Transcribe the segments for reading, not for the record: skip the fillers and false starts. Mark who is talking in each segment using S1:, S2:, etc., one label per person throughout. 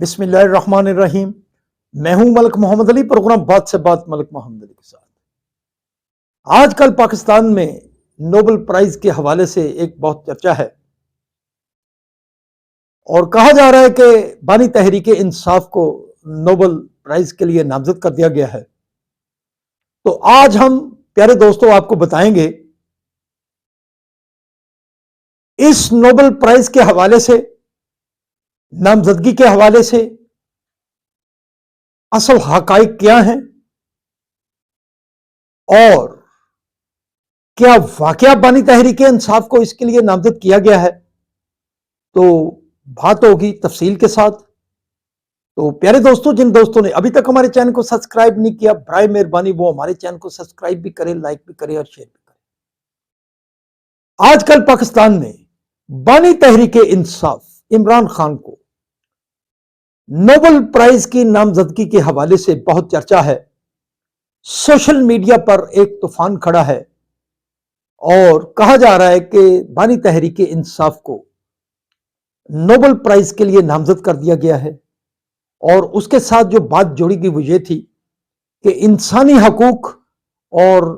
S1: बिस्मिल्लाहिर्रहमानिर्रहीम। मैं हूं मलिक मोहम्मद अली, प्रोग्राम बात से बात मलिक मोहम्मद अली के साथ। आजकल पाकिस्तान में नोबेल प्राइज के हवाले से एक बहुत चर्चा है और कहा जा रहा है कि बानी तहरीक इंसाफ को नोबेल प्राइज के लिए नामजद कर दिया गया है। तो आज हम प्यारे दोस्तों आपको बताएंगे इस नोबेल प्राइज के हवाले से, नामजदगी के हवाले से असल हकाइक क्या हैं और क्या वाकया बानी तहरीक इंसाफ को इसके लिए नामजद किया गया है। तो बात होगी तफसील के साथ। तो प्यारे दोस्तों, जिन दोस्तों ने अभी तक हमारे चैनल को सब्सक्राइब नहीं किया, बराए मेहरबानी वो हमारे चैनल को सब्सक्राइब भी करें, लाइक भी करें और शेयर भी करें। आजकल पाकिस्तान में बानी तहरीक इंसाफ इमरान खान को नोबेल प्राइज की नामजदगी के हवाले से बहुत चर्चा है। सोशल मीडिया पर एक तूफान खड़ा है और कहा जा रहा है कि बानी तहरीक इंसाफ को नोबेल प्राइज के लिए नामजद कर दिया गया है। और उसके साथ जो बात जोड़ी गई वो ये थी कि इंसानी हकूक और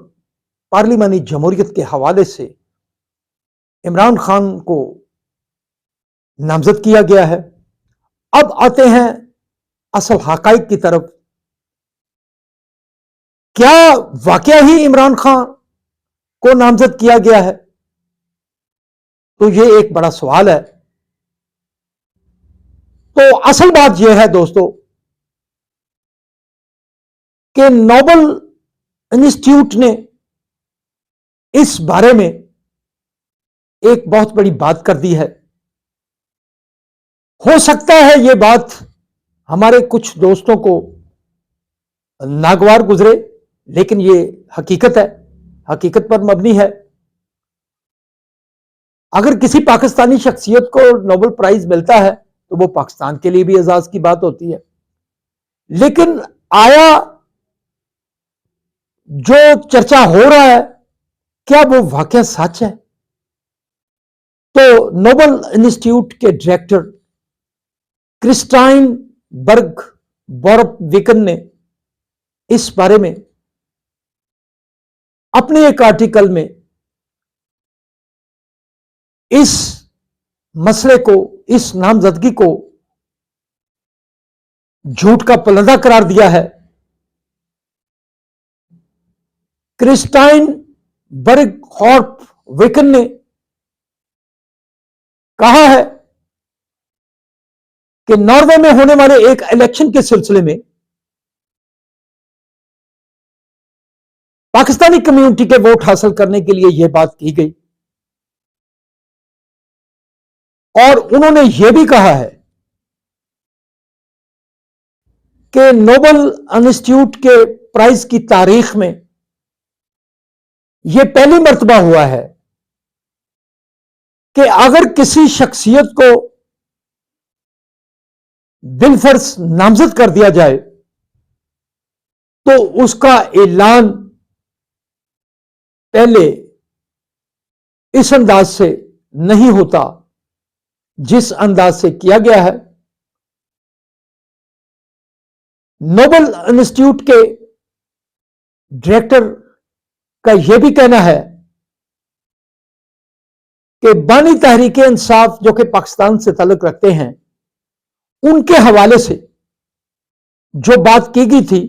S1: पार्लिमानी जमहूरियत के हवाले से इमरान खान को नामजद किया गया है। अब आते हैं असल हकाइक की तरफ। क्या वाकया ही इमरान खान को नामजद किया गया है? तो यह एक बड़ा सवाल है। तो असल बात यह है दोस्तों कि नोबेल इंस्टीट्यूट ने इस बारे में एक बहुत बड़ी बात कर दी है। हो सकता है यह बात हमारे कुछ दोस्तों को नागवार गुजरे, लेकिन यह हकीकत है, हकीकत पर मबनी है। अगर किसी पाकिस्तानी शख्सियत को नोबेल प्राइज मिलता है तो वो पाकिस्तान के लिए भी एजाज की बात होती है। लेकिन आया जो चर्चा हो रहा है, क्या वो वाकया सच है? तो नोबेल इंस्टीट्यूट के डायरेक्टर क्रिस्टाइन बर्ग बोरविकन ने इस बारे में अपने एक आर्टिकल में इस मसले को, इस नामजदगी को झूठ का पलंदा करार दिया है। क्रिस्टाइन बर्ग-हॉर्प-विकन ने कहा है कि नॉर्वे में होने वाले एक इलेक्शन के सिलसिले में पाकिस्तानी कम्युनिटी के वोट हासिल करने के लिए यह बात की गई और उन्होंने यह भी कहा है कि नोबेल इंस्टीट्यूट के प्राइज की तारीख में यह पहली मर्तबा हुआ है कि अगर किसी शख्सियत को बिलफर्ज नामजद कर दिया जाए तो उसका ऐलान पहले इस अंदाज से नहीं होता जिस अंदाज से किया गया है। नोबेल इंस्टीट्यूट के डायरेक्टर का यह भी कहना है कि बानी तहरीक इंसाफ जो कि पाकिस्तान से ताल्लुक रखते हैं, उनके हवाले से जो बात की गई थी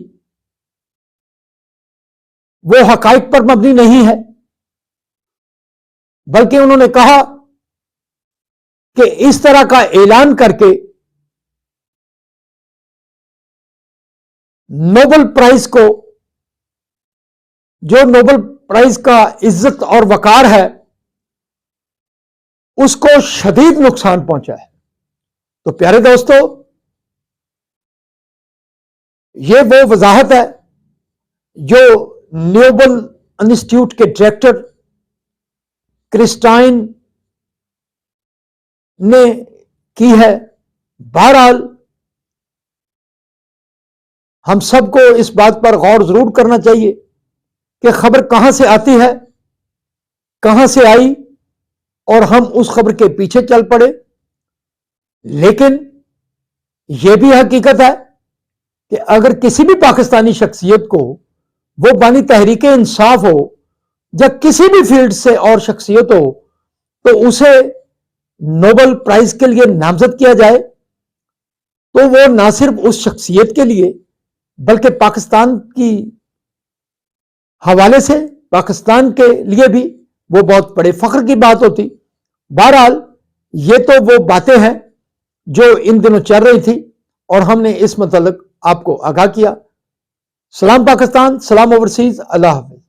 S1: वो हकाइक पर मबनी नहीं है, बल्कि उन्होंने कहा कि इस तरह का ऐलान करके नोबेल प्राइज को, जो नोबेल प्राइज का इज्जत और वकार है, उसको शदीद नुकसान पहुंचा है। तो प्यारे दोस्तों, यह वो वजाहत है जो नोबेल इंस्टीट्यूट के डायरेक्टर क्रिस्टाइन ने की है। बहरहाल हम सबको इस बात पर गौर जरूर करना चाहिए कि खबर कहां से आती है, कहां से आई, और हम उस खबर के पीछे चल पड़े। लेकिन यह भी हकीकत है कि अगर किसी भी पाकिस्तानी शख्सियत को वो बानी तहरीक इंसाफ हो या किसी भी फील्ड से और शख्सियत हो तो उसे नोबेल प्राइज के लिए नामजद किया जाए, तो वो ना सिर्फ उस शख्सियत के लिए बल्कि पाकिस्तान की हवाले से पाकिस्तान के लिए भी वो बहुत बड़े फख्र की बात होती। बहरहाल ये तो वो बातें हैं जो इन दिनों चल रही थी और हमने इस मतलब आपको आगाह किया। सलाम पाकिस्तान, सलाम ओवरसीज, अल्लाह हाफ़िज़।